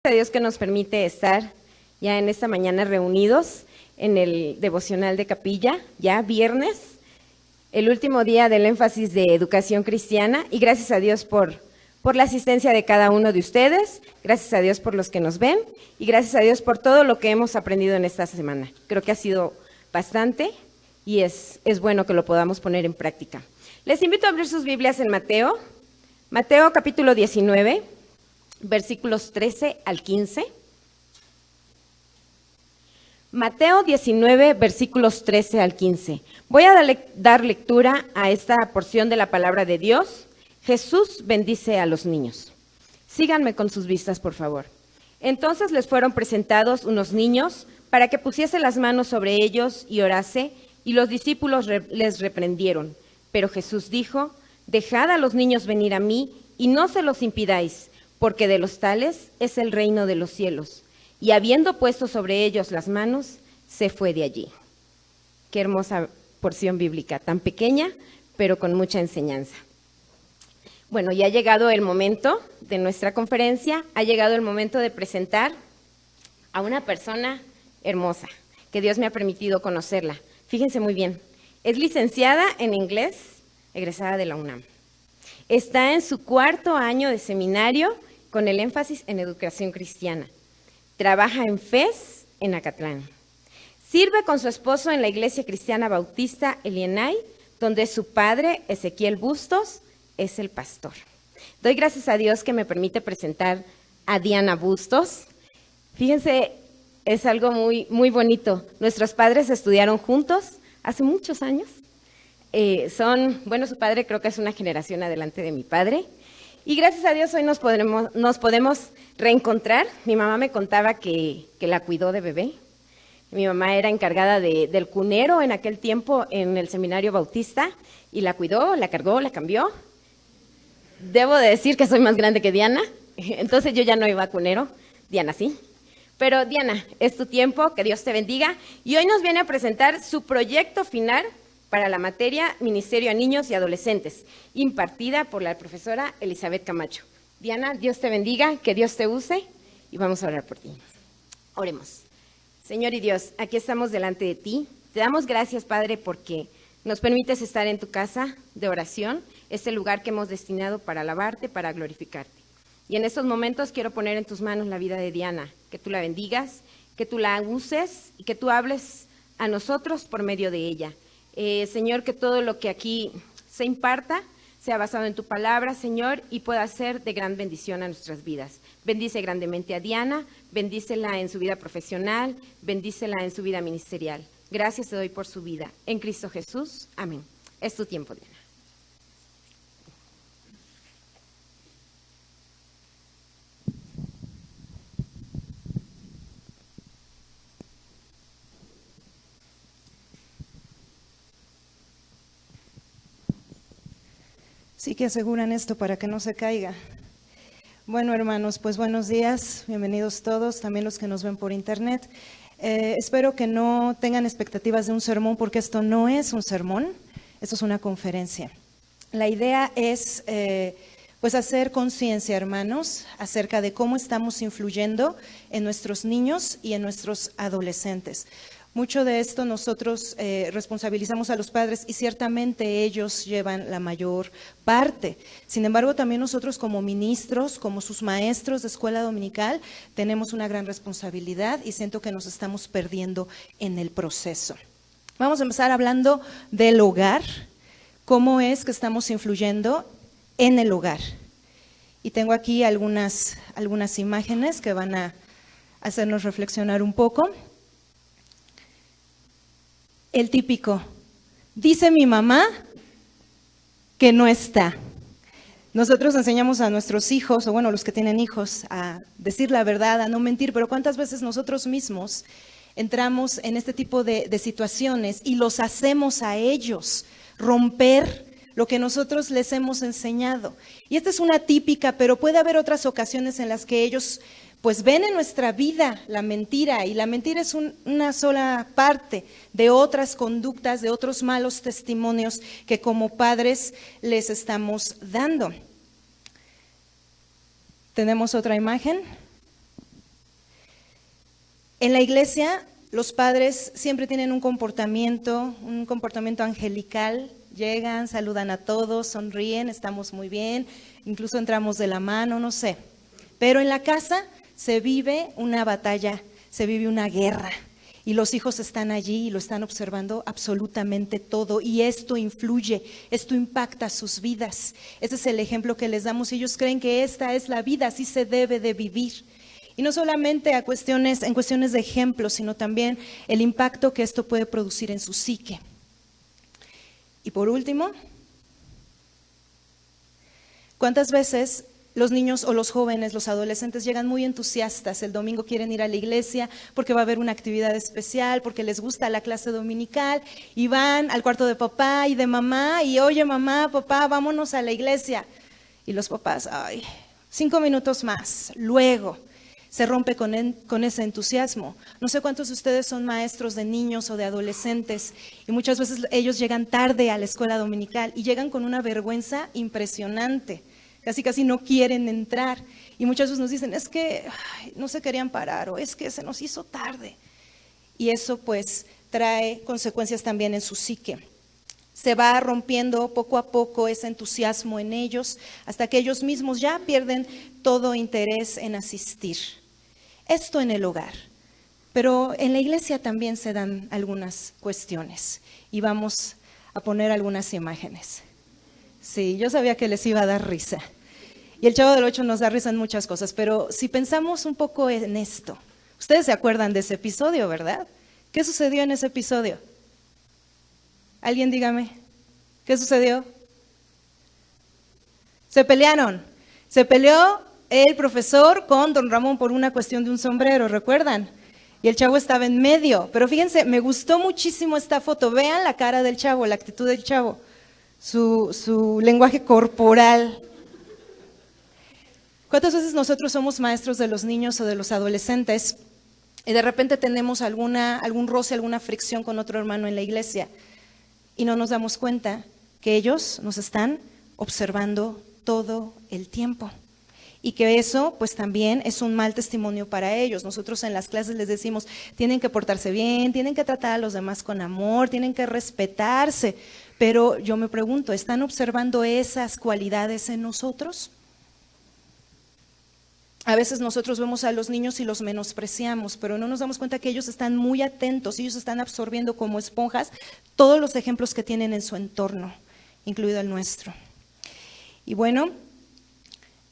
a Dios que nos permite estar ya en esta mañana reunidos en el devocional de capilla, ya viernes, el último día del énfasis de educación cristiana, y gracias a Dios por la asistencia de cada uno de ustedes, gracias a Dios por los que nos ven y gracias a Dios por todo lo que hemos aprendido en esta semana. Creo que ha sido bastante y es bueno que lo podamos poner en práctica. Les invito a abrir sus Biblias en Mateo capítulo 19, versículos 13 al 15. Mateo 19, versículos 13 al 15. Voy a dar lectura a esta porción de la palabra de Dios. Jesús bendice a los niños. Síganme con sus vistas, por favor. Entonces les fueron presentados unos niños para que pusiese las manos sobre ellos y orase, y los discípulos les reprendieron. Pero Jesús dijo: dejad a los niños venir a mí y no se los impidáis, porque de los tales es el reino de los cielos. Y habiendo puesto sobre ellos las manos, se fue de allí. Qué hermosa porción bíblica, tan pequeña, pero con mucha enseñanza. Bueno, ya ha llegado el momento de nuestra conferencia, ha llegado el momento de presentar a una persona hermosa, que Dios me ha permitido conocerla. Fíjense muy bien, es licenciada en inglés, egresada de la UNAM. Está en su 4º año de seminario con el énfasis en educación cristiana. Trabaja en FES en Acatlán. Sirve con su esposo en la Iglesia Cristiana Bautista Elienay, donde su padre, Ezequiel Bustos, es el pastor. Doy gracias a Dios que me permite presentar a Diana Bustos. Fíjense, es algo muy, muy bonito. Nuestros padres estudiaron juntos hace muchos años. Su padre creo que es una generación adelante de mi padre. Y gracias a Dios hoy nos podemos reencontrar. Mi mamá me contaba que la cuidó de bebé. Mi mamá era encargada del cunero en aquel tiempo en el seminario bautista y la cuidó, la cargó, la cambió. Debo de decir que soy más grande que Diana, entonces yo ya no iba a cunero, Diana sí. Pero Diana, es tu tiempo, que Dios te bendiga. Y hoy nos viene a presentar su proyecto final para la materia Ministerio a Niños y Adolescentes, impartida por la profesora Elizabeth Camacho. Diana, Dios te bendiga, que Dios te use y vamos a orar por ti. Oremos. Señor y Dios, aquí estamos delante de ti. Te damos gracias, Padre, porque nos permites estar en tu casa de oración, este lugar que hemos destinado para alabarte, para glorificarte. Y en estos momentos quiero poner en tus manos la vida de Diana, que tú la bendigas, que tú la uses y que tú hables a nosotros por medio de ella. Señor, que todo lo que aquí se imparta sea basado en tu palabra, Señor, y pueda ser de gran bendición a nuestras vidas. Bendice grandemente a Diana, bendícela en su vida profesional, bendícela en su vida ministerial. Gracias te doy por su vida. En Cristo Jesús, amén. Es tu tiempo, Diana. Sí que aseguran esto para que no se caiga. Bueno, hermanos, pues buenos días, bienvenidos todos, también los que nos ven por internet. Espero que no tengan expectativas de un sermón, porque esto no es un sermón, esto es una conferencia. La idea es pues hacer conciencia, hermanos, acerca de cómo estamos influyendo en nuestros niños y en nuestros adolescentes. Mucho de esto nosotros responsabilizamos a los padres y ciertamente ellos llevan la mayor parte. Sin embargo, también nosotros como ministros, como sus maestros de escuela dominical, tenemos una gran responsabilidad y siento que nos estamos perdiendo en el proceso. Vamos a empezar hablando del hogar, cómo es que estamos influyendo en el hogar. Y tengo aquí algunas imágenes que van a hacernos reflexionar un poco. El típico, dice mi mamá que no está. Nosotros enseñamos a nuestros hijos, o bueno, los que tienen hijos, a decir la verdad, a no mentir, pero ¿cuántas veces nosotros mismos entramos en este tipo de situaciones y los hacemos a ellos romper lo que nosotros les hemos enseñado? Y esta es una típica, pero puede haber otras ocasiones en las que ellos pues ven en nuestra vida la mentira, y la mentira es una sola parte de otras conductas, de otros malos testimonios que como padres les estamos dando. ¿Tenemos otra imagen? En la iglesia, los padres siempre tienen un comportamiento angelical. Llegan, saludan a todos, sonríen, estamos muy bien, incluso entramos de la mano, no sé. Pero en la casa se vive una batalla, se vive una guerra. Y los hijos están allí y lo están observando absolutamente todo. Y esto influye, esto impacta sus vidas. Ese es el ejemplo que les damos. Ellos creen que esta es la vida, así se debe de vivir. Y no solamente en cuestiones de ejemplo, sino también el impacto que esto puede producir en su psique. Y por último, ¿cuántas veces los niños o los jóvenes, los adolescentes llegan muy entusiastas? El domingo quieren ir a la iglesia porque va a haber una actividad especial, porque les gusta la clase dominical y van al cuarto de papá y de mamá y oye mamá, papá, vámonos a la iglesia. Y los papás, 5 minutos más, luego. Se rompe con ese entusiasmo. No sé cuántos de ustedes son maestros de niños o de adolescentes y muchas veces ellos llegan tarde a la escuela dominical y llegan con una vergüenza impresionante. Casi no quieren entrar y muchas veces nos dicen, es que no se querían parar o es que se nos hizo tarde. Y eso pues trae consecuencias también en su psique. Se va rompiendo poco a poco ese entusiasmo en ellos hasta que ellos mismos ya pierden todo interés en asistir. Esto en el hogar, pero en la iglesia también se dan algunas cuestiones y vamos a poner algunas imágenes. Sí, yo sabía que les iba a dar risa. Y el Chavo del Ocho nos da risa en muchas cosas, pero si pensamos un poco en esto, ustedes se acuerdan de ese episodio, ¿verdad? ¿Qué sucedió en ese episodio? Alguien dígame, ¿qué sucedió? Se pelearon. Se peleó el profesor con don Ramón por una cuestión de un sombrero, ¿recuerdan? Y el chavo estaba en medio. Pero fíjense, me gustó muchísimo esta foto. Vean la cara del chavo, la actitud del chavo, su lenguaje corporal. ¿Cuántas veces nosotros somos maestros de los niños o de los adolescentes y de repente tenemos algún roce, alguna fricción con otro hermano en la iglesia y no nos damos cuenta que ellos nos están observando todo el tiempo? Y que eso pues también es un mal testimonio para ellos. Nosotros en las clases les decimos, tienen que portarse bien, tienen que tratar a los demás con amor, tienen que respetarse. Pero yo me pregunto, ¿están observando esas cualidades en nosotros? A veces nosotros vemos a los niños y los menospreciamos, pero no nos damos cuenta que ellos están muy atentos, ellos están absorbiendo como esponjas todos los ejemplos que tienen en su entorno, incluido el nuestro. Y bueno,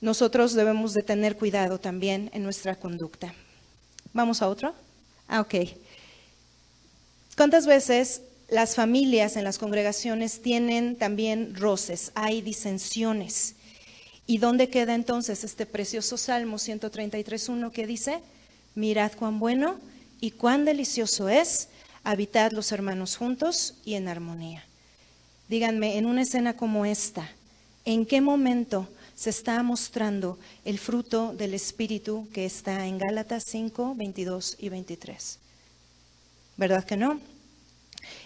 nosotros debemos de tener cuidado también en nuestra conducta. ¿Vamos a otro? Ok. ¿Cuántas veces las familias en las congregaciones tienen también roces, hay disensiones? ¿Y dónde queda entonces este precioso Salmo 133:1 que dice, mirad cuán bueno y cuán delicioso es habitar los hermanos juntos y en armonía? Díganme, en una escena como esta, ¿en qué momento se está mostrando el fruto del Espíritu que está en Gálatas 5, 22 y 23? ¿Verdad que no?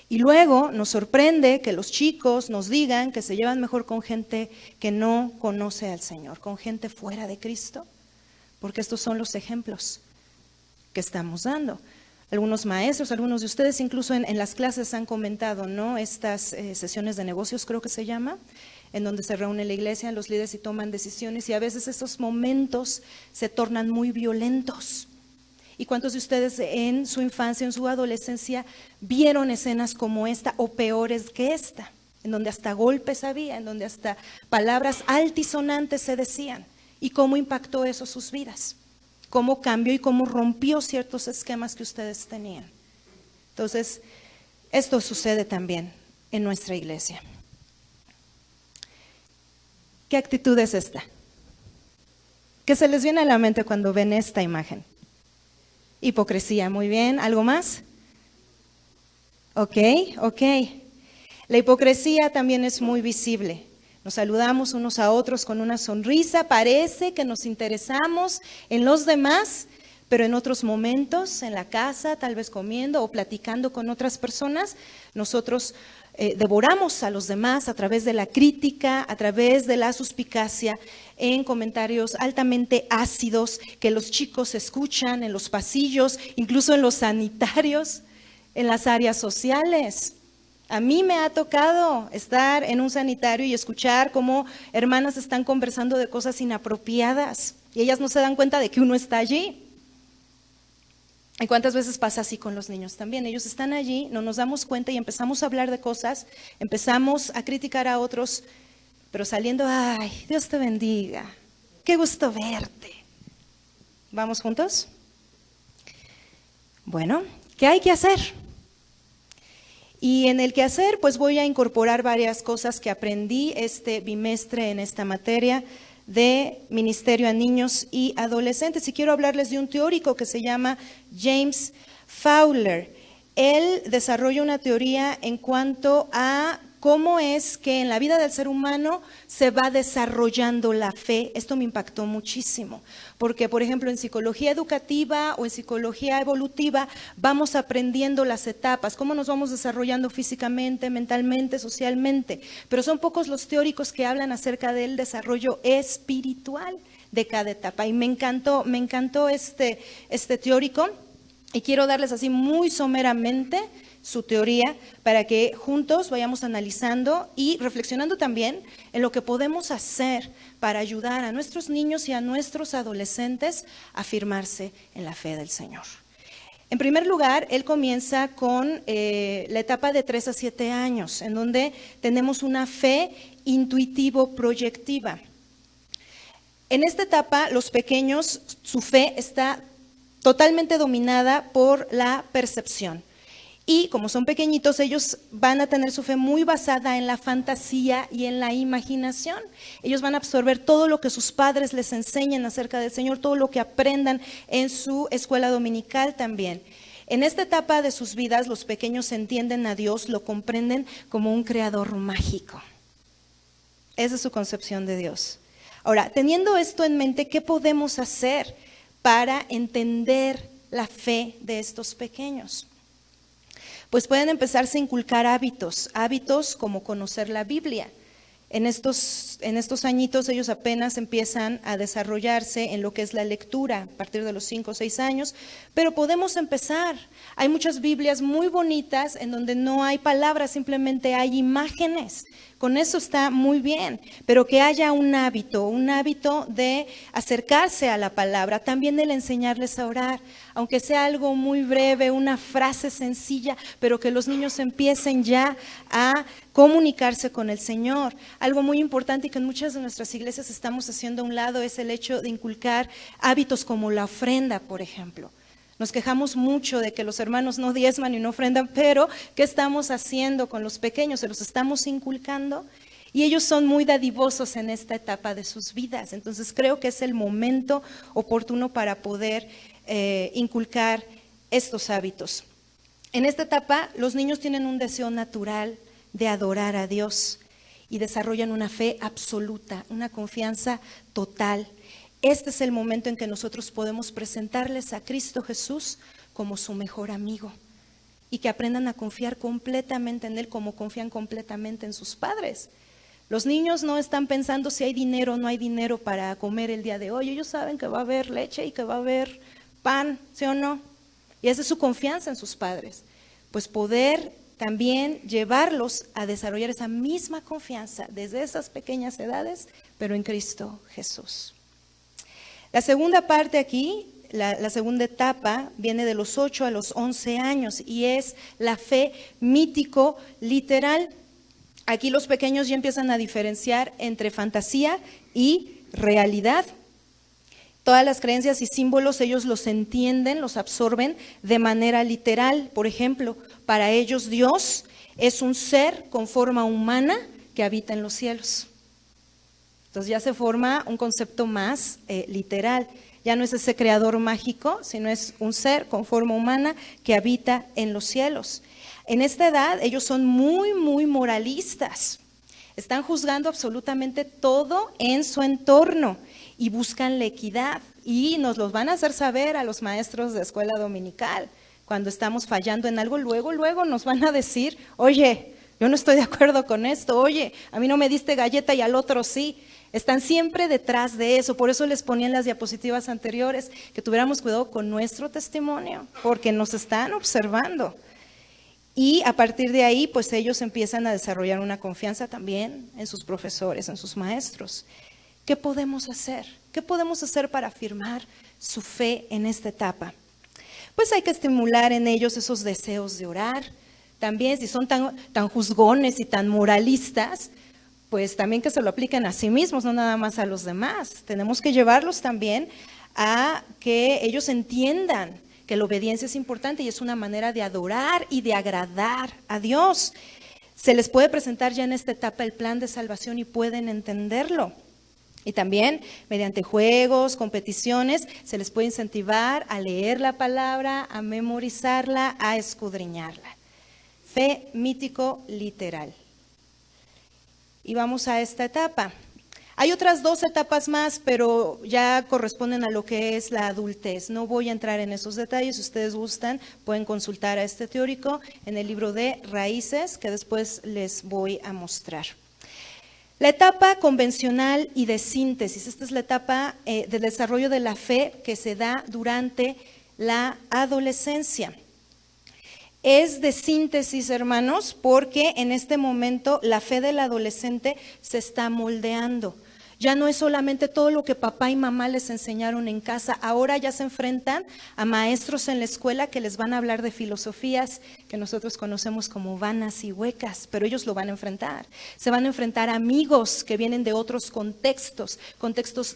Y luego nos sorprende que los chicos nos digan que se llevan mejor con gente que no conoce al Señor, con gente fuera de Cristo, porque estos son los ejemplos que estamos dando. Algunos maestros, algunos de ustedes incluso en las clases han comentado, ¿no? Estas sesiones de negocios creo que se llama, en donde se reúne la iglesia, los líderes y toman decisiones y a veces esos momentos se tornan muy violentos. ¿Y cuántos de ustedes en su infancia, en su adolescencia, vieron escenas como esta o peores que esta? En donde hasta golpes había, en donde hasta palabras altisonantes se decían. ¿Y cómo impactó eso sus vidas? ¿Cómo cambió y cómo rompió ciertos esquemas que ustedes tenían? Entonces, esto sucede también en nuestra iglesia. ¿Qué actitud es esta? ¿Qué se les viene a la mente cuando ven esta imagen? Hipocresía, muy bien. ¿Algo más? Ok. La hipocresía también es muy visible. Nos saludamos unos a otros con una sonrisa, parece que nos interesamos en los demás, pero en otros momentos, en la casa, tal vez comiendo o platicando con otras personas, nosotros devoramos a los demás a través de la crítica, a través de la suspicacia, en comentarios altamente ácidos que los chicos escuchan en los pasillos, incluso en los sanitarios, en las áreas sociales. A mí me ha tocado estar en un sanitario y escuchar cómo hermanas están conversando de cosas inapropiadas y ellas no se dan cuenta de que uno está allí. ¿Y cuántas veces pasa así con los niños también? Ellos están allí, no nos damos cuenta y empezamos a hablar de cosas, empezamos a criticar a otros, pero saliendo, ay, Dios te bendiga, qué gusto verte. ¿Vamos juntos? Bueno, ¿qué hay que hacer? Y en el que hacer, pues voy a incorporar varias cosas que aprendí este bimestre en esta materia de ministerio a niños y adolescentes. Y quiero hablarles de un teórico que se llama James Fowler. Él desarrolla una teoría en cuanto a cómo es que en la vida del ser humano se va desarrollando la fe. Esto me impactó muchísimo, porque por ejemplo en psicología educativa o en psicología evolutiva vamos aprendiendo las etapas, cómo nos vamos desarrollando físicamente, mentalmente, socialmente, pero son pocos los teóricos que hablan acerca del desarrollo espiritual de cada etapa. Y me encantó este teórico y quiero darles así muy someramente su teoría para que juntos vayamos analizando y reflexionando también en lo que podemos hacer para ayudar a nuestros niños y a nuestros adolescentes a afirmarse en la fe del Señor. En primer lugar, él comienza con la etapa de 3 a 7 años, en donde tenemos una fe intuitivo-proyectiva. En esta etapa, los pequeños, su fe está totalmente dominada por la percepción. Y como son pequeñitos, ellos van a tener su fe muy basada en la fantasía y en la imaginación. Ellos van a absorber todo lo que sus padres les enseñan acerca del Señor, todo lo que aprendan en su escuela dominical también. En esta etapa de sus vidas, los pequeños entienden a Dios, lo comprenden como un creador mágico. Esa es su concepción de Dios. Ahora, teniendo esto en mente, ¿qué podemos hacer para entender la fe de estos pequeños? Pues pueden empezarse a inculcar hábitos como conocer la Biblia. En estos añitos ellos apenas empiezan a desarrollarse en lo que es la lectura a partir de los 5 o 6 años, pero podemos empezar. Hay muchas Biblias muy bonitas en donde no hay palabras, simplemente hay imágenes. Con eso está muy bien, pero que haya un hábito de acercarse a la palabra, también el enseñarles a orar, aunque sea algo muy breve, una frase sencilla, pero que los niños empiecen ya a comunicarse con el Señor. Algo muy importante y que en muchas de nuestras iglesias estamos haciendo a un lado es el hecho de inculcar hábitos como la ofrenda, por ejemplo. Nos quejamos mucho de que los hermanos no diezman y no ofrendan, pero ¿qué estamos haciendo con los pequeños? Se los estamos inculcando y ellos son muy dadivosos en esta etapa de sus vidas. Entonces creo que es el momento oportuno para poder inculcar estos hábitos. En esta etapa los niños tienen un deseo natural de adorar a Dios y desarrollan una fe absoluta, una confianza total. Este es el momento en que nosotros podemos presentarles a Cristo Jesús como su mejor amigo y que aprendan a confiar completamente en Él como confían completamente en sus padres. Los niños no están pensando si hay dinero o no hay dinero para comer el día de hoy. Ellos saben que va a haber leche y que va a haber pan, ¿sí o no? Y esa es su confianza en sus padres. Pues poder también llevarlos a desarrollar esa misma confianza desde esas pequeñas edades, pero en Cristo Jesús. La segunda parte aquí, la segunda etapa, viene de los 8 a los 11 años y es la fe mítico-literal. Aquí los pequeños ya empiezan a diferenciar entre fantasía y realidad. Todas las creencias y símbolos ellos los entienden, los absorben de manera literal. Por ejemplo, para ellos Dios es un ser con forma humana que habita en los cielos. Entonces ya se forma un concepto más literal. Ya no es ese creador mágico, sino es un ser con forma humana que habita en los cielos. En esta edad ellos son muy, muy moralistas. Están juzgando absolutamente todo en su entorno y buscan la equidad. y nos los van a hacer saber a los maestros de escuela dominical. Cuando estamos fallando en algo, luego nos van a decir, oye, yo no estoy de acuerdo con esto, oye, a mí no me diste galleta y al otro sí. Están siempre detrás de eso, por eso les ponía en las diapositivas anteriores que tuviéramos cuidado con nuestro testimonio, porque nos están observando. Y a partir de ahí, pues ellos empiezan a desarrollar una confianza también en sus profesores, en sus maestros. ¿Qué podemos hacer? ¿Qué podemos hacer para afirmar su fe en esta etapa? Pues hay que estimular en ellos esos deseos de orar. También si son tan juzgones y tan moralistas, pues también que se lo apliquen a sí mismos, no nada más a los demás. Tenemos que llevarlos también a que ellos entiendan que la obediencia es importante y es una manera de adorar y de agradar a Dios. Se les puede presentar ya en esta etapa el plan de salvación y pueden entenderlo. Y también mediante juegos, competiciones, se les puede incentivar a leer la palabra, a memorizarla, a escudriñarla. Fe mítico literal. Y vamos a esta etapa. Hay otras 2 etapas más, pero ya corresponden a lo que es la adultez. No voy a entrar en esos detalles. Si ustedes gustan, pueden consultar a este teórico en el libro de Raíces, que después les voy a mostrar. La etapa convencional y de síntesis. Esta es la etapa de desarrollo de la fe que se da durante la adolescencia. Es de síntesis, hermanos, porque en este momento la fe del adolescente se está moldeando. Ya no es solamente todo lo que papá y mamá les enseñaron en casa, ahora ya se enfrentan a maestros en la escuela que les van a hablar de filosofías que nosotros conocemos como vanas y huecas, pero ellos lo van a enfrentar. Se van a enfrentar a amigos que vienen de otros contextos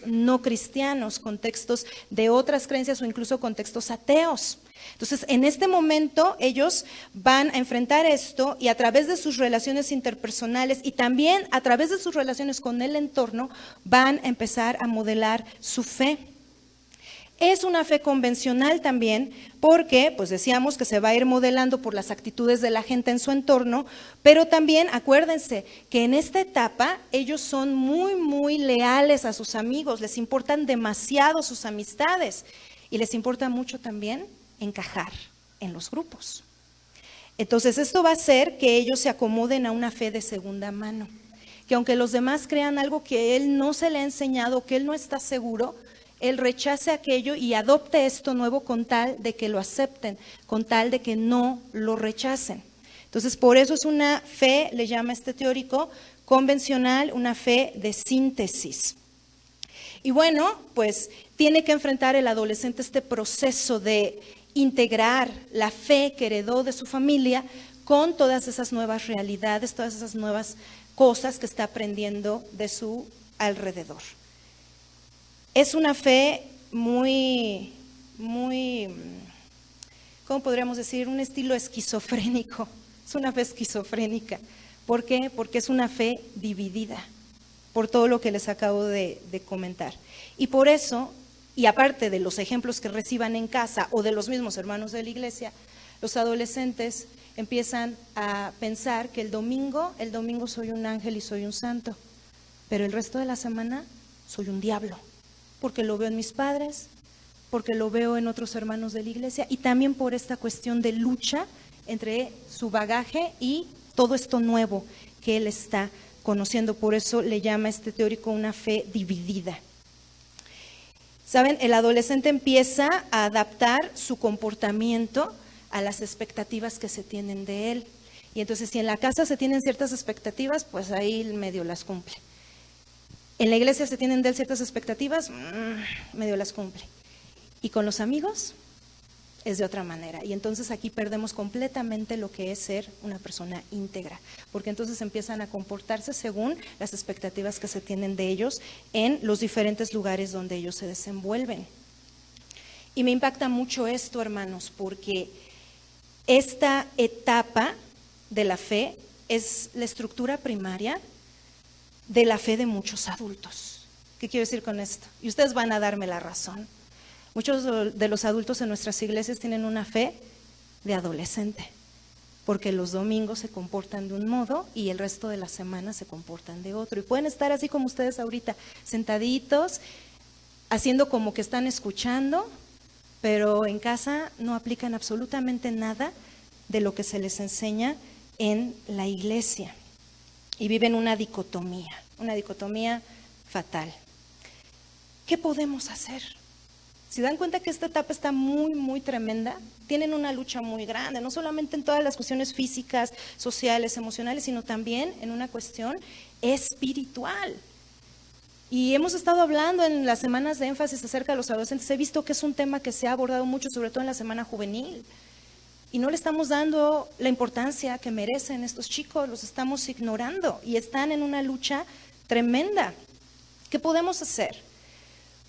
no cristianos, contextos de otras creencias o incluso contextos ateos. Entonces, en este momento ellos van a enfrentar esto y a través de sus relaciones interpersonales y también a través de sus relaciones con el entorno van a empezar a modelar su fe. Es una fe convencional también porque, pues decíamos que se va a ir modelando por las actitudes de la gente en su entorno, pero también acuérdense que en esta etapa ellos son muy leales a sus amigos, les importan demasiado sus amistades y les importa mucho también encajar en los grupos. Entonces esto va a hacer que ellos se acomoden a una fe de segunda mano, que aunque los demás crean algo que él no se le ha enseñado, que él no está seguro, él rechace aquello y adopte esto nuevo con tal de que lo acepten, con tal de que no lo rechacen. Entonces por eso es una fe, le llama este teórico, convencional, una fe de síntesis. Y bueno, pues tiene que enfrentar el adolescente este proceso de integrar la fe que heredó de su familia con todas esas nuevas realidades, todas esas nuevas cosas que está aprendiendo de su alrededor. Es una fe muy, ¿cómo podríamos decir? Un estilo esquizofrénico. Es una fe esquizofrénica. ¿Por qué? Porque es una fe dividida por todo lo que les acabo de comentar. Y por eso, y aparte de los ejemplos que reciban en casa o de los mismos hermanos de la iglesia, los adolescentes empiezan a pensar que el domingo soy un ángel y soy un santo, pero el resto de la semana soy un diablo, porque lo veo en mis padres, porque lo veo en otros hermanos de la iglesia y también por esta cuestión de lucha entre su bagaje y todo esto nuevo que él está conociendo. Por eso le llama este teórico una fe dividida. Saben, el adolescente empieza a adaptar su comportamiento a las expectativas que se tienen de él. Y entonces si en la casa se tienen ciertas expectativas, pues ahí medio las cumple. En la iglesia se tienen de él ciertas expectativas, medio las cumple. Y con los amigos es de otra manera. Y entonces aquí perdemos completamente lo que es ser una persona íntegra, porque entonces empiezan a comportarse según las expectativas que se tienen de ellos en los diferentes lugares donde ellos se desenvuelven. Y me impacta mucho esto, hermanos, porque esta etapa de la fe es la estructura primaria de la fe de muchos adultos. ¿Qué quiero decir con esto? Y ustedes van a darme la razón. Muchos de los adultos en nuestras iglesias tienen una fe de adolescente, porque los domingos se comportan de un modo y el resto de la semana se comportan de otro. Y pueden estar así como ustedes ahorita, sentaditos, haciendo como que están escuchando, pero en casa no aplican absolutamente nada de lo que se les enseña en la iglesia. Y viven una dicotomía fatal. ¿Qué podemos hacer? ¿Se dan cuenta que esta etapa está muy, muy tremenda? Tienen una lucha muy grande, no solamente en todas las cuestiones físicas, sociales, emocionales, sino también en una cuestión espiritual. Y hemos estado hablando en las semanas de énfasis acerca de los adolescentes. He visto que es un tema que se ha abordado mucho, sobre todo en la semana juvenil. Y no le estamos dando la importancia que merecen estos chicos, los estamos ignorando y están en una lucha tremenda. ¿Qué podemos hacer?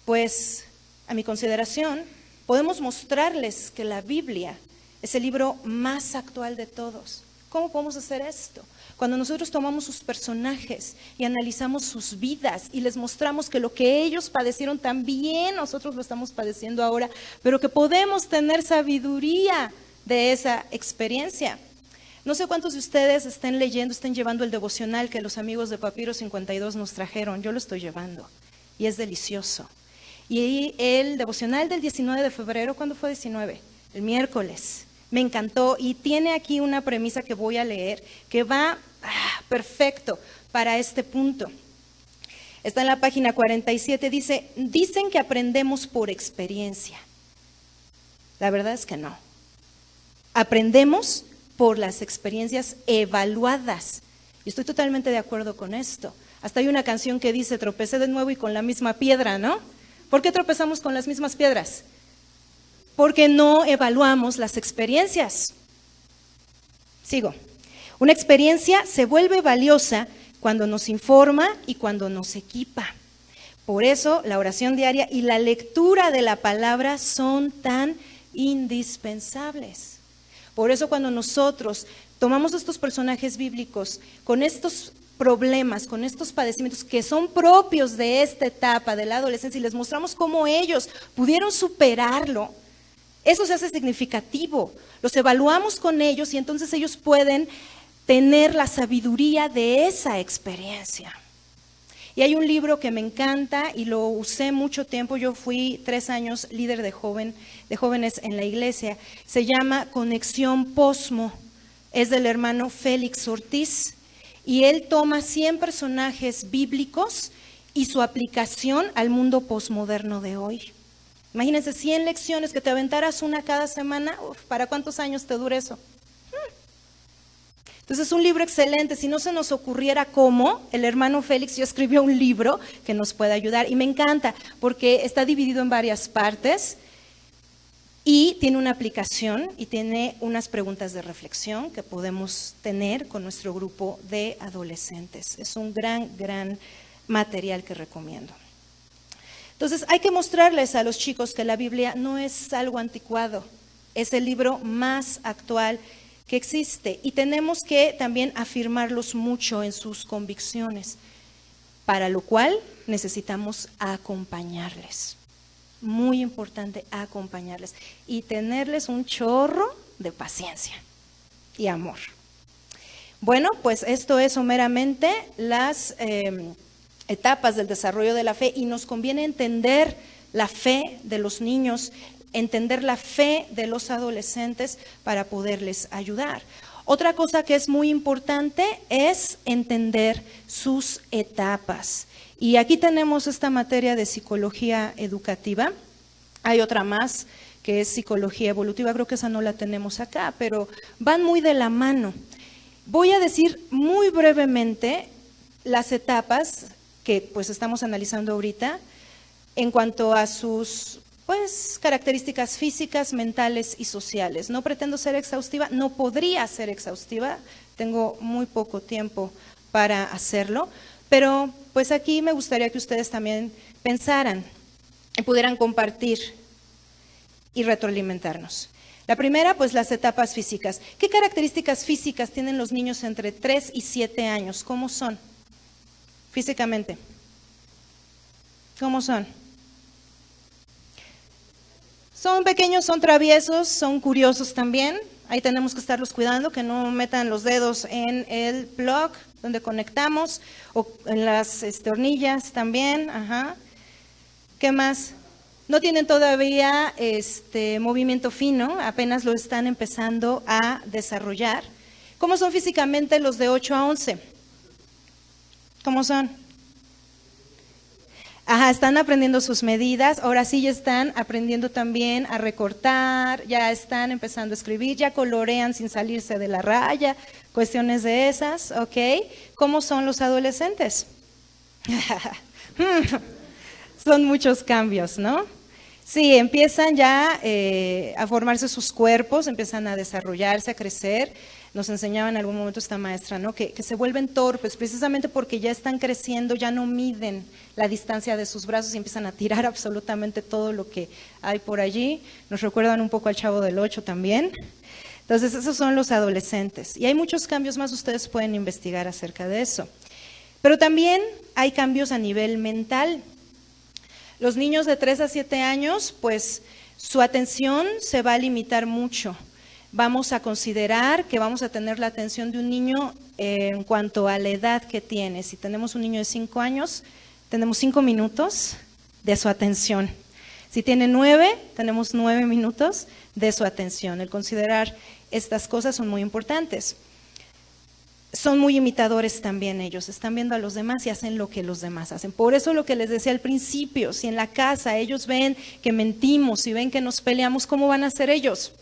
Pues, a mi consideración, podemos mostrarles que la Biblia es el libro más actual de todos. ¿Cómo podemos hacer esto? Cuando nosotros tomamos sus personajes y analizamos sus vidas y les mostramos que lo que ellos padecieron también nosotros lo estamos padeciendo ahora, pero que podemos tener sabiduría de esa experiencia. No sé cuántos de ustedes estén leyendo, estén llevando el devocional que los amigos de Papiro 52 nos trajeron. Yo lo estoy llevando y es delicioso. Y el devocional del 19 de febrero, ¿cuándo fue 19? El miércoles. Me encantó y tiene aquí una premisa que voy a leer que va perfecto para este punto. Está en la página 47, dicen que aprendemos por experiencia. La verdad es que no. Aprendemos por las experiencias evaluadas. Y estoy totalmente de acuerdo con esto. Hasta hay una canción que dice, tropecé de nuevo y con la misma piedra, ¿no? ¿Por qué tropezamos con las mismas piedras? Porque no evaluamos las experiencias. Sigo. Una experiencia se vuelve valiosa cuando nos informa y cuando nos equipa. Por eso la oración diaria y la lectura de la palabra son tan indispensables. Por eso cuando nosotros tomamos estos personajes bíblicos con estos problemas, con estos padecimientos que son propios de esta etapa de la adolescencia y les mostramos cómo ellos pudieron superarlo, eso se hace significativo. Los evaluamos con ellos y entonces ellos pueden tener la sabiduría de esa experiencia. Y hay un libro que me encanta y lo usé mucho tiempo. Yo fui 3 años líder de jóvenes en la iglesia. Se llama Conexión Posmo. Es del hermano Félix Ortiz. Y él toma 100 personajes bíblicos y su aplicación al mundo posmoderno de hoy. Imagínense 100 lecciones que te aventaras una cada semana. ¿Para cuántos años te dura eso? Entonces es un libro excelente. Si no se nos ocurriera cómo, el hermano Félix ya escribió un libro que nos puede ayudar. Y me encanta porque está dividido en varias partes y tiene una aplicación y tiene unas preguntas de reflexión que podemos tener con nuestro grupo de adolescentes. Es un gran material que recomiendo. Entonces hay que mostrarles a los chicos que la Biblia no es algo anticuado, es el libro más actual que existe y tenemos que también afirmarlos mucho en sus convicciones, para lo cual necesitamos acompañarles. Muy importante acompañarles y tenerles un chorro de paciencia y amor. Bueno, pues esto es someramente las etapas del desarrollo de la fe y nos conviene entender la fe de los niños, entender la fe de los adolescentes para poderles ayudar. Otra cosa que es muy importante es entender sus etapas. Y aquí tenemos esta materia de psicología educativa. Hay otra más que es psicología evolutiva, creo que esa no la tenemos acá, pero van muy de la mano. Voy a decir muy brevemente las etapas que pues estamos analizando ahorita en cuanto a sus características físicas, mentales y sociales. No pretendo ser exhaustiva, no podría ser exhaustiva, tengo muy poco tiempo para hacerlo, pero pues aquí me gustaría que ustedes también pensaran y pudieran compartir y retroalimentarnos. La primera, pues las etapas físicas. ¿Qué características físicas tienen los niños entre 3 y 7 años? ¿Cómo son físicamente? ¿Cómo son? Son pequeños, son traviesos, son curiosos también. Ahí tenemos que estarlos cuidando, que no metan los dedos en el plug donde conectamos o en las hornillas también. Ajá. ¿Qué ¿Qué más? No tienen todavía movimiento fino, apenas lo están empezando a desarrollar. ¿Cómo son físicamente los de 8 a 11? ¿Cómo son? Ajá, están aprendiendo sus medidas, ahora sí ya están aprendiendo también a recortar, ya están empezando a escribir, ya colorean sin salirse de la raya, cuestiones de esas, ¿ok? ¿Cómo son los adolescentes? Son muchos cambios, ¿no? Sí, empiezan ya a formarse sus cuerpos, empiezan a desarrollarse, a crecer. Nos enseñaba en algún momento esta maestra, ¿no? Que se vuelven torpes precisamente porque ya están creciendo, ya no miden la distancia de sus brazos y empiezan a tirar absolutamente todo lo que hay por allí. Nos recuerdan un poco al Chavo del Ocho también. Entonces, esos son los adolescentes. Y hay muchos cambios más, ustedes pueden investigar acerca de eso. Pero también hay cambios a nivel mental. Los niños de 3 a 7 años, pues su atención se va a limitar mucho. Vamos a considerar que vamos a tener la atención de un niño en cuanto a la edad que tiene. Si tenemos un niño de 5 años, tenemos 5 minutos de su atención. Si tiene 9, tenemos 9 minutos de su atención. El considerar estas cosas son muy importantes. Son muy imitadores también ellos, están viendo a los demás y hacen lo que los demás hacen. Por eso lo que les decía al principio, si en la casa ellos ven que mentimos y ven que nos peleamos, ¿cómo van a ser ellos?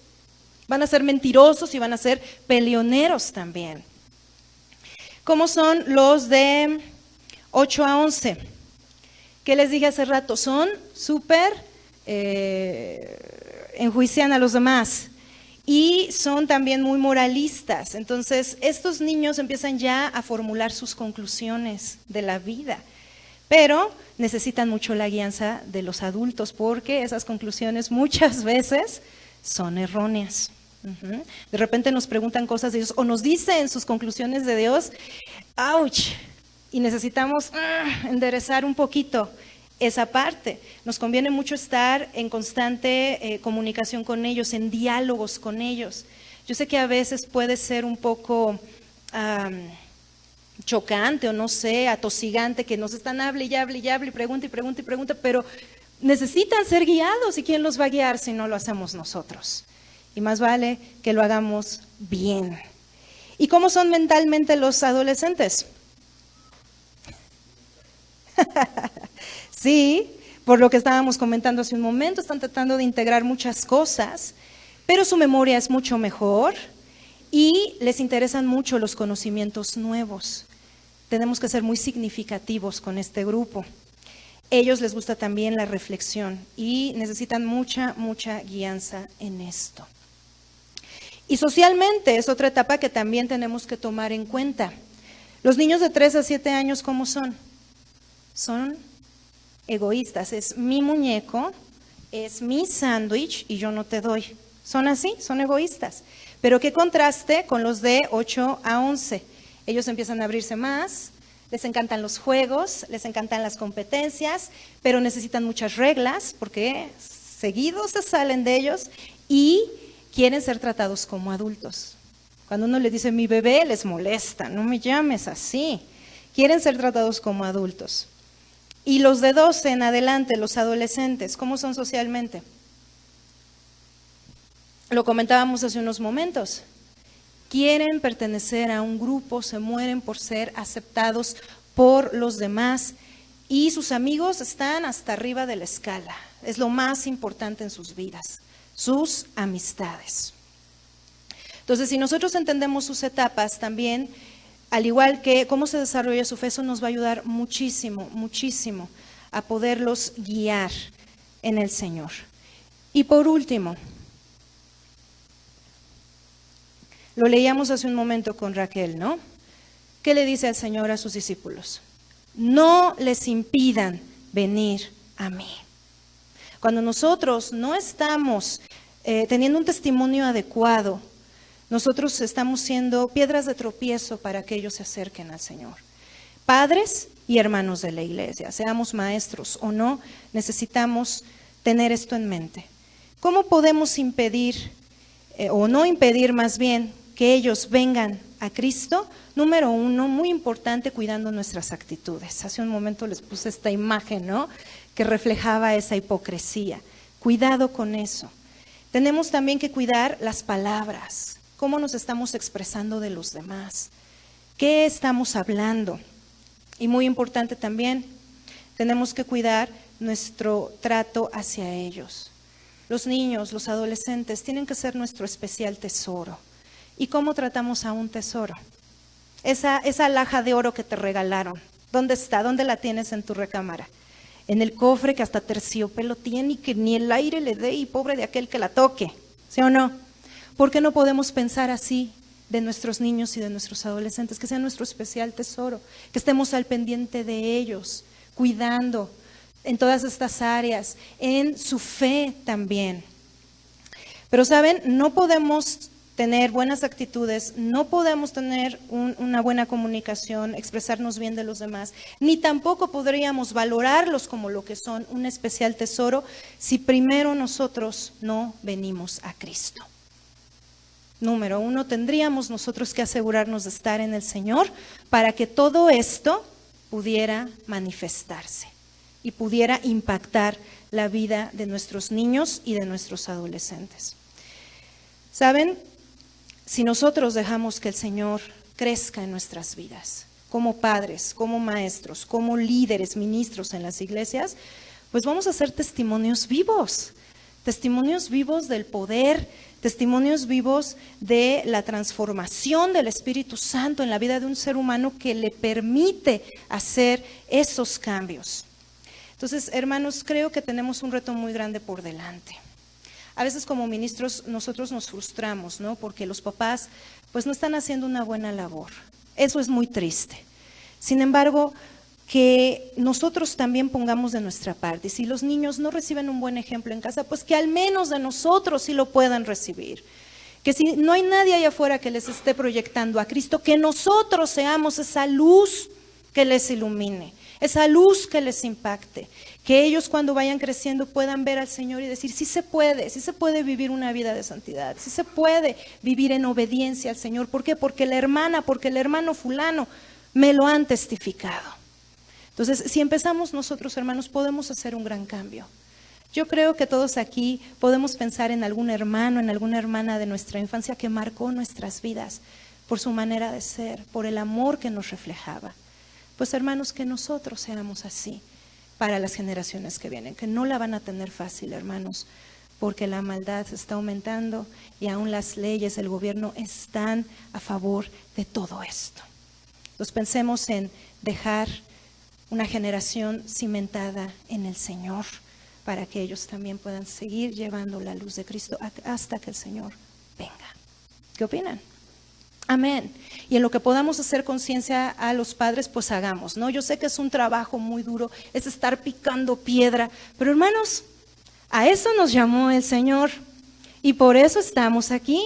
Van a ser mentirosos y van a ser peleoneros también. ¿Cómo son los de 8 a 11? ¿Qué les dije hace rato? Son súper, enjuician a los demás. Y son también muy moralistas. Entonces, estos niños empiezan ya a formular sus conclusiones de la vida, pero necesitan mucho la guianza de los adultos porque esas conclusiones muchas veces son erróneas. De repente nos preguntan cosas de Dios o nos dicen sus conclusiones de Dios, ¡ouch! Y necesitamos enderezar un poquito esa parte. Nos conviene mucho estar en constante comunicación con ellos, en diálogos con ellos. Yo sé que a veces puede ser un poco chocante o no sé, atosigante, que nos están hable y hable y hable y pregunta y pregunta y pregunta, pero necesitan ser guiados. ¿Y quién los va a guiar si no lo hacemos nosotros? Y más vale que lo hagamos bien. ¿Y cómo son mentalmente los adolescentes? Sí, por lo que estábamos comentando hace un momento, están tratando de integrar muchas cosas, pero su memoria es mucho mejor y les interesan mucho los conocimientos nuevos. Tenemos que ser muy significativos con este grupo. Ellos les gusta también la reflexión y necesitan mucha guianza en esto. Y socialmente es otra etapa que también tenemos que tomar en cuenta. Los niños de 3 a 7 años, ¿cómo son? Son egoístas, es mi muñeco, es mi sándwich y yo no te doy. Son así, son egoístas. Pero qué contraste con los de 8 a 11. Ellos empiezan a abrirse más, les encantan los juegos, les encantan las competencias, pero necesitan muchas reglas porque seguidos se salen de ellos y quieren ser tratados como adultos. Cuando uno les dice mi bebé, les molesta, no me llames así. Quieren ser tratados como adultos. Y los de 12 en adelante, los adolescentes, ¿cómo son socialmente? Lo comentábamos hace unos momentos. Quieren pertenecer a un grupo, se mueren por ser aceptados por los demás y sus amigos están hasta arriba de la escala. Es lo más importante en sus vidas, sus amistades. Entonces, si nosotros entendemos sus etapas también, al igual que cómo se desarrolla su fe, eso nos va a ayudar muchísimo a poderlos guiar en el Señor. Y por último, lo leíamos hace un momento con Raquel, ¿no? ¿Qué le dice el Señor a sus discípulos? No les impidan venir a mí. Cuando nosotros no estamos teniendo un testimonio adecuado, nosotros estamos siendo piedras de tropiezo para que ellos se acerquen al Señor. Padres y hermanos de la iglesia, seamos maestros o no, necesitamos tener esto en mente. ¿Cómo podemos impedir, o no impedir más bien, que ellos vengan a Cristo? Número 1, muy importante, cuidando nuestras actitudes. Hace un momento les puse esta imagen, ¿no? que reflejaba esa hipocresía. Cuidado con eso. Tenemos también que cuidar las palabras, cómo nos estamos expresando de los demás, qué estamos hablando. Y muy importante también, tenemos que cuidar nuestro trato hacia ellos. Los niños, los adolescentes tienen que ser nuestro especial tesoro. ¿Y cómo tratamos a un tesoro? Esa alhaja de oro que te regalaron, ¿dónde está? ¿Dónde la tienes en tu recámara? En el cofre que hasta terciopelo tiene y que ni el aire le dé y pobre de aquel que la toque, ¿sí o no? ¿Por qué no podemos pensar así de nuestros niños y de nuestros adolescentes? Que sean nuestro especial tesoro, que estemos al pendiente de ellos, cuidando en todas estas áreas, en su fe también. Pero saben, no podemos tener buenas actitudes, no podemos tener una buena comunicación, expresarnos bien de los demás, ni tampoco podríamos valorarlos como lo que son, un especial tesoro, si primero nosotros no venimos a Cristo. Número 1, tendríamos nosotros que asegurarnos de estar en el Señor para que todo esto pudiera manifestarse y pudiera impactar la vida de nuestros niños y de nuestros adolescentes. ¿Saben? Si nosotros dejamos que el Señor crezca en nuestras vidas, como padres, como maestros, como líderes, ministros en las iglesias, pues vamos a ser testimonios vivos del poder, testimonios vivos de la transformación del Espíritu Santo en la vida de un ser humano que le permite hacer esos cambios. Entonces, hermanos, creo que tenemos un reto muy grande por delante. A veces como ministros nosotros nos frustramos, ¿no? Porque los papás pues no están haciendo una buena labor. Eso es muy triste. Sin embargo, que nosotros también pongamos de nuestra parte. Y si los niños no reciben un buen ejemplo en casa, pues que al menos de nosotros sí lo puedan recibir. Que si no hay nadie allá afuera que les esté proyectando a Cristo, que nosotros seamos esa luz que les ilumine, esa luz que les impacte. Que ellos cuando vayan creciendo puedan ver al Señor y decir, sí se puede vivir una vida de santidad, sí se puede vivir en obediencia al Señor. ¿Por qué? Porque la hermana, porque el hermano fulano me lo han testificado. Entonces, si empezamos nosotros, hermanos, podemos hacer un gran cambio. Yo creo que todos aquí podemos pensar en algún hermano, en alguna hermana de nuestra infancia que marcó nuestras vidas por su manera de ser, por el amor que nos reflejaba. Pues hermanos, que nosotros seamos así para las generaciones que vienen, que no la van a tener fácil, hermanos, porque la maldad se está aumentando y aún las leyes del gobierno están a favor de todo esto. Entonces pensemos en dejar una generación cimentada en el Señor para que ellos también puedan seguir llevando la luz de Cristo hasta que el Señor venga. ¿Qué opinan? Amén. Y en lo que podamos hacer conciencia a los padres, pues hagamos, ¿no? Yo sé que es un trabajo muy duro, es estar picando piedra, pero hermanos, a eso nos llamó el Señor y por eso estamos aquí.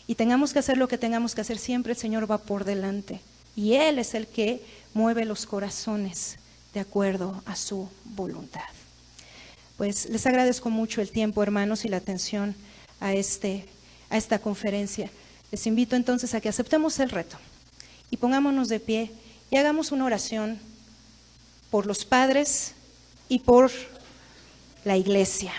Y tengamos que hacer lo que tengamos que hacer, siempre el Señor va por delante y Él es el que mueve los corazones de acuerdo a su voluntad. Pues les agradezco mucho el tiempo, hermanos, y la atención a esta conferencia. Les invito entonces a que aceptemos el reto y pongámonos de pie y hagamos una oración por los padres y por la iglesia.